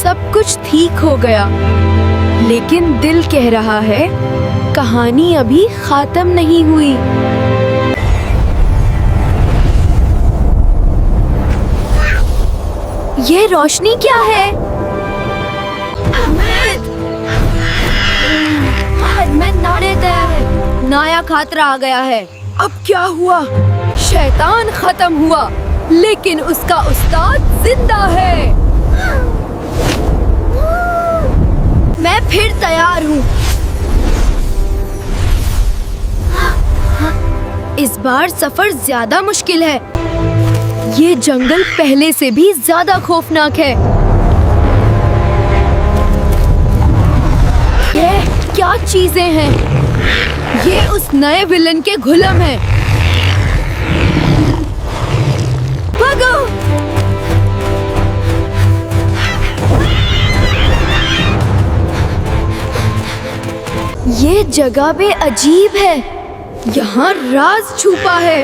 सब कुछ ठीक हो गया, लेकिन दिल कह रहा है कहानी अभी खत्म नहीं हुई। ये रोशनी क्या है? नया खतरा आ गया है। अब क्या हुआ? शैतान खत्म हुआ, लेकिन उसका उस्ताद जिंदा है। मैं फिर तैयार हूँ। इस बार सफर ज्यादा मुश्किल है। ये जंगल पहले से भी ज्यादा खौफनाक है। ये क्या चीजें हैं? ये उस नए विलन के गुलाम हैं। भागो! ये जगह भी अजीब है। यहाँ राज छुपा है।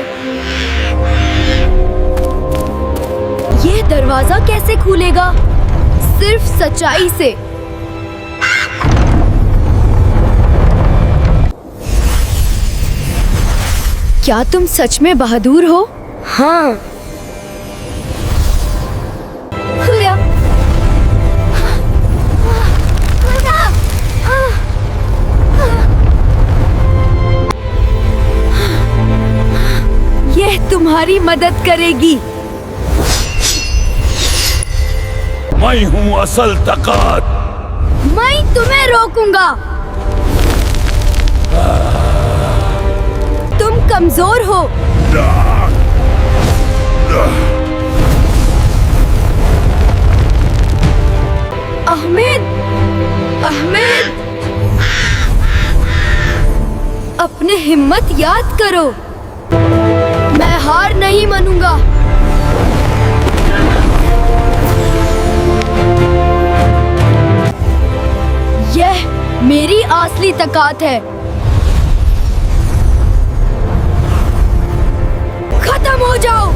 ये दरवाजा कैसे खुलेगा? सिर्फ सच्चाई से। क्या तुम सच में बहादुर हो? हाँ। यह तुम्हारी मदद करेगी। मैं हूँ असल ताकत। मैं तुम्हें रोकूंगा। तुम कमजोर हो। अहमद, अपने हिम्मत याद करो। मैं हार नहीं मानूंगा। यह मेरी असली ताकत है। खत्म हो जाओ।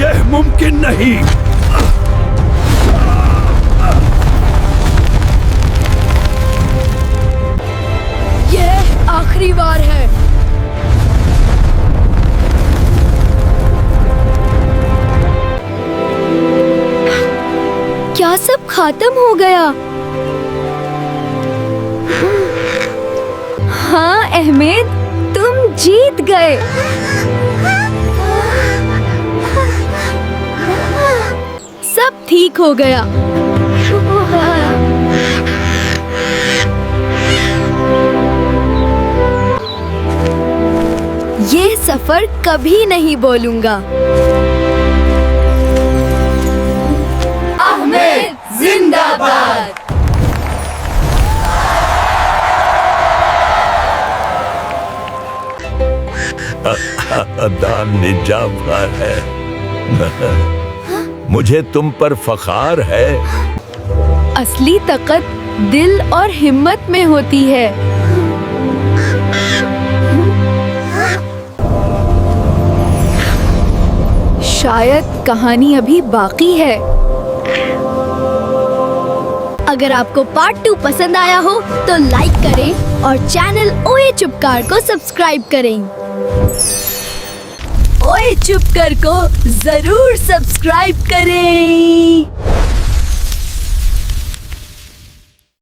यह मुमकिन नहीं। यह आखिरी बार है। क्या सब खत्म हो गया? हाँ अहमद, तुम जीत गए। सब ठीक हो गया। ये सफर कभी नहीं भूलूंगा। अहमद जिंदाबाद। अदान निजाबार है। मुझे तुम पर फख्र है। असली ताकत दिल और हिम्मत में होती है। शायद कहानी अभी बाकी है। अगर आपको पार्ट 2 पसंद आया हो तो लाइक करें और चैनल ओए चुपकार को सब्सक्राइब करें। ओए चुपकर को जरूर सब्सक्राइब करें।